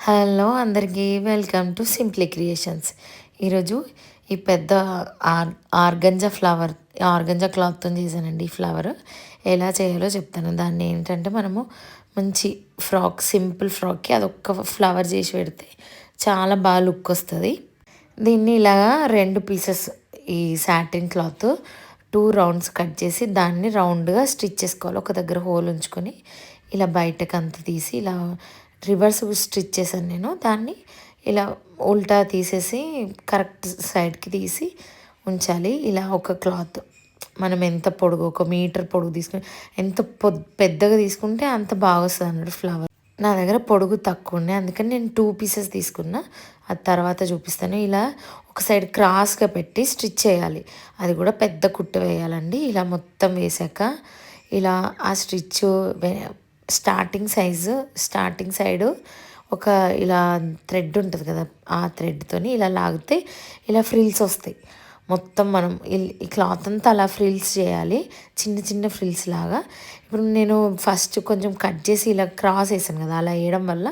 Hello అందరికీ welcome to simply creations. ఈరోజు ఈ పెద్ద ఆర్గంజా క్లాత్తో చేశానండి. ఈ ఫ్లవర్ ఎలా చేయాలో చెప్తాను. దాన్ని ఏంటంటే మనము మంచి సింపుల్ ఫ్రాక్కి అదొక్క ఫ్లవర్ చేసి పెడితే చాలా బాగా లుక్ వస్తుంది. దీన్ని ఇలాగా 2 పీసెస్ ఈ సాటిన్ క్లాత్ 2 రౌండ్స్ కట్ చేసి దాన్ని రౌండ్గా స్టిచ్ చేసుకోవాలి. ఒక దగ్గర హోల్ ఉంచుకొని ఇలా బయటకు అంత తీసి ఇలా రివర్స్ స్టిచ్ చేశాను నేను. దాన్ని ఇలా ఉల్టా తీసేసి కరెక్ట్ సైడ్కి తీసి ఉంచాలి. ఇలా ఒక క్లాత్ మనం ఎంత పొడుగు, 1 మీటర్ పొడుగు తీసుకుని ఎంత పెద్దగా తీసుకుంటే అంత బాగా వస్తుంది అన్నట్టు ఫ్లవర్. నా దగ్గర పొడుగు తక్కువ ఉన్నాయి, అందుకని నేను 2 పీసెస్ తీసుకున్నా. అది తర్వాత చూపిస్తాను. ఇలా ఒక సైడ్ క్రాస్గా పెట్టి స్టిచ్ చేయాలి. అది కూడా పెద్ద కుట్టు వేయాలండి. ఇలా మొత్తం వేసాక ఇలా ఆ స్టిచ్ స్టార్టింగ్ సైడు ఒక ఇలా థ్రెడ్ ఉంటుంది కదా, ఆ థ్రెడ్తోని ఇలా లాగితే ఇలా ఫ్రిల్స్ వస్తాయి. మొత్తం మనం ఈ క్లాత్ అంతా అలా ఫ్రిల్స్ చేయాలి, చిన్న చిన్న ఫ్రిల్స్ లాగా. ఇప్పుడు నేను ఫస్ట్ కొంచెం కట్ చేసి ఇలా క్రాస్ వేసాను కదా, అలా వేయడం వల్ల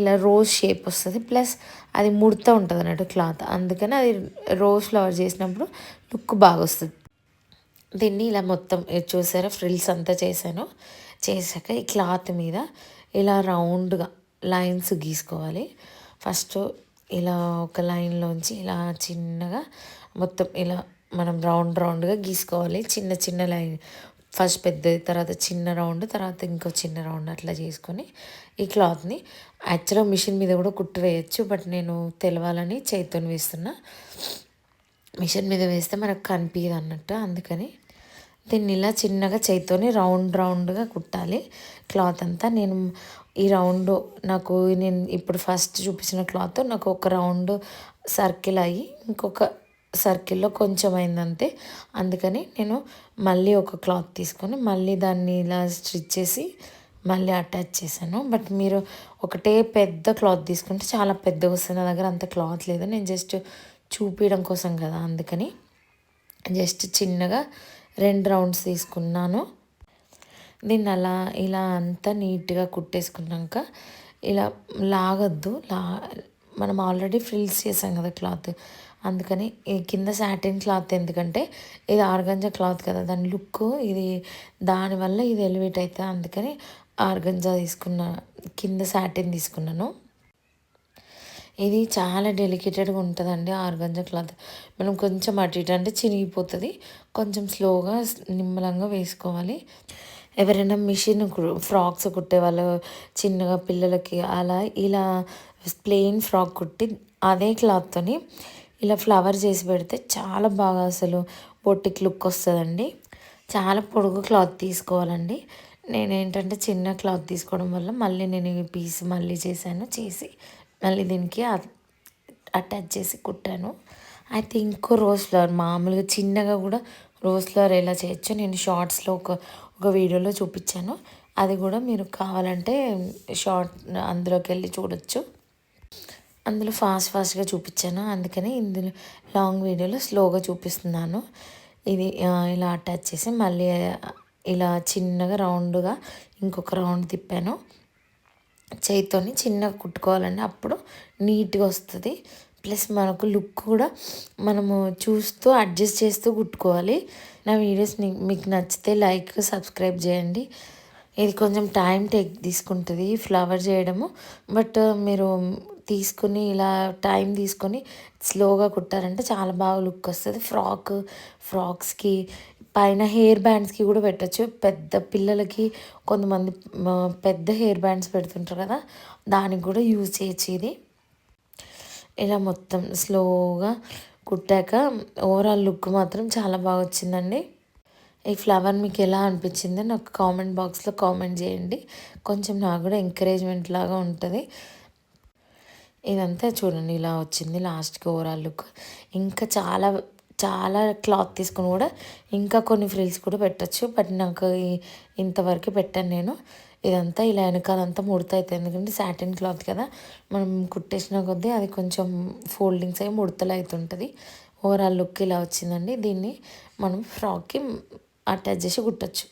ఇలా రోజ్ షేప్ వస్తుంది. ప్లస్ అది ముడత ఉంటుంది అన్నట్టు క్లాత్, అందుకని అది రోజ్ ఫ్లవర్ చేసినప్పుడు లుక్ బాగా వస్తుంది. దీన్ని ఇలా మొత్తం చూసారా, ఫ్రిల్స్ అంతా చేశాక ఈ క్లాత్ మీద ఇలా రౌండ్గా లైన్స్ గీసుకోవాలి. ఫస్ట్ ఇలా ఒక లైన్లోంచి ఇలా చిన్నగా మొత్తం ఇలా మనం రౌండ్గా గీసుకోవాలి. చిన్న చిన్న లైన్, ఫస్ట్ పెద్దది, తర్వాత చిన్న రౌండ్, తర్వాత ఇంకో చిన్న రౌండ్, అట్లా చేసుకొని ఈ క్లాత్ని యాక్చువల్గా మిషన్ మీద కూడా కుట్టు వేయచ్చు. బట్ నేను తెలవాలని చేతితో వేస్తున్నా. మిషన్ మీద వేస్తే మనకు కనిపించదు అన్నట్టు, అందుకని దీన్ని ఇలా చిన్నగా చేతితోని రౌండ్గా కుట్టాలి క్లాత్ అంతా. నేను ఈ నేను ఇప్పుడు ఫస్ట్ చూపించిన క్లాత్ నాకు ఒక రౌండ్ సర్కిల్ అయ్యి ఇంకొక సర్కిల్లో కొంచెం అయిందంతే. అందుకని నేను మళ్ళీ ఒక క్లాత్ తీసుకొని మళ్ళీ దాన్ని ఇలా స్టిచ్ చేసి మళ్ళీ అటాచ్ చేశాను. బట్ మీరు ఒకటే పెద్ద క్లాత్ తీసుకుంటే చాలా పెద్దగా వస్తుంది. నా దగ్గర అంత క్లాత్ లేదు, నేను జస్ట్ చూపించడం కోసం కదా, అందుకని జస్ట్ చిన్నగా 2 రౌండ్స్ తీసుకున్నాను. దీన్ని ఇలా అంతా నీట్గా కుట్టేసుకున్నాక ఇలా లాగొద్దు. మనం ఆల్రెడీ ఫ్రిల్స్ చేసాం కదా క్లాత్, అందుకని ఈ కింద సాటిన్ క్లాత్, ఎందుకంటే ఇది ఆర్గంజా క్లాత్ కదా, దాని లుక్ ఇది, దానివల్ల ఇది ఎలివేట్ అవుతుంది. అందుకని ఆర్గంజా కింద సాటిన్ తీసుకున్నాను. ఇది చాలా డెలికేటెడ్గా ఉంటుందండి ఆర్గంజా క్లాత్. మనం కొంచెం అటు ఇటు అంటే చినిగిపోతుంది. కొంచెం స్లోగా నిమ్మలంగా వేసుకోవాలి. ఎవరైనా ఫ్రాక్స్ కుట్టే వాళ్ళు చిన్నగా పిల్లలకి అలా ఇలా ప్లెయిన్ ఫ్రాక్ కుట్టి అదే క్లాత్తోని ఇలా ఫ్లవర్ చేసి పెడితే చాలా బాగా అసలు బొటిక్ లుక్ వస్తుందండి. చాలా పొడుగు క్లాత్ తీసుకోవాలండి. నేనేంటంటే చిన్న క్లాత్ తీసుకోవడం వల్ల మళ్ళీ నేను ఈ పీస్ మళ్ళీ చేసి మళ్ళీ దీనికి అటాచ్ చేసి కుట్టాను. అయితే ఇంకో రోజ్ ఫ్లవర్, మామూలుగా చిన్నగా కూడా రోజ్ ఫ్లవర్ ఎలా చేయొచ్చో నేను షార్ట్స్లో ఒక వీడియోలో చూపించాను. అది కూడా మీరు కావాలంటే అందులోకి వెళ్ళి చూడొచ్చు. అందులో ఫాస్ట్గా చూపించాను, అందుకని ఇందులో లాంగ్ వీడియోలో స్లోగా చూపిస్తున్నాను. ఇది ఇలా అటాచ్ చేసి మళ్ళీ ఇలా చిన్నగా రౌండ్గా ఇంకొక రౌండ్ తిప్పాను. చేతితోని చిన్నగా కుట్టుకోవాలండి, అప్పుడు నీట్గా వస్తుంది. ప్లస్ మనకు లుక్ కూడా మనము చూస్తూ అడ్జస్ట్ చేస్తూ కుట్టుకోవాలి. నా వీడియోస్ మీకు నచ్చితే లైక్, సబ్స్క్రైబ్ చేయండి. ఇది కొంచెం టైం తీసుకుంటుంది ఫ్లవర్ చేయడము. బట్ మీరు ఇలా టైం తీసుకొని స్లోగా కుట్టారంటే చాలా బాగా లుక్ వస్తుంది. ఫ్రాక్స్కి పైన హెయిర్ బ్యాండ్స్కి కూడా పెట్టచ్చు. పెద్ద పిల్లలకి కొంతమంది పెద్ద హెయిర్ బ్యాండ్స్ పెడుతుంటారు కదా, దానికి కూడా యూజ్ చేయొచ్చు. ఇది ఇలా మొత్తం స్లోగా కుట్టాక ఓవరాల్ లుక్ మాత్రం చాలా బాగా వచ్చిందండి. ఈ ఫ్లవర్ మీకు ఎలా అనిపించిందో నాకు కామెంట్ బాక్స్లో కామెంట్ చేయండి. కొంచెం నాకు కూడా ఎంకరేజ్మెంట్ లాగా ఉంటుంది. ఇదంతా చూడండి ఇలా వచ్చింది లాస్ట్కి ఓవరాల్ లుక్. ఇంకా చాలా క్లాత్ తీసుకుని కూడా ఇంకా కొన్ని ఫ్రిల్స్ కూడా పెట్టచ్చు. బట్ నాకు ఇంతవరకు పెట్టాను నేను. ఇదంతా ఇలా వెనకాలంతా ముడత అవుతుంది, ఎందుకంటే సాటిన్ క్లాత్ కదా, మనం కుట్టేసిన కొద్దీ అది కొంచెం ఫోల్డింగ్స్ అయ్యి ముడతలు అవుతుంటుంది. ఓవరాల్ లుక్ ఇలా వచ్చిందండి. దీన్ని మనం ఫ్రాక్కి అటాచ్ చేసి కుట్టచ్చు.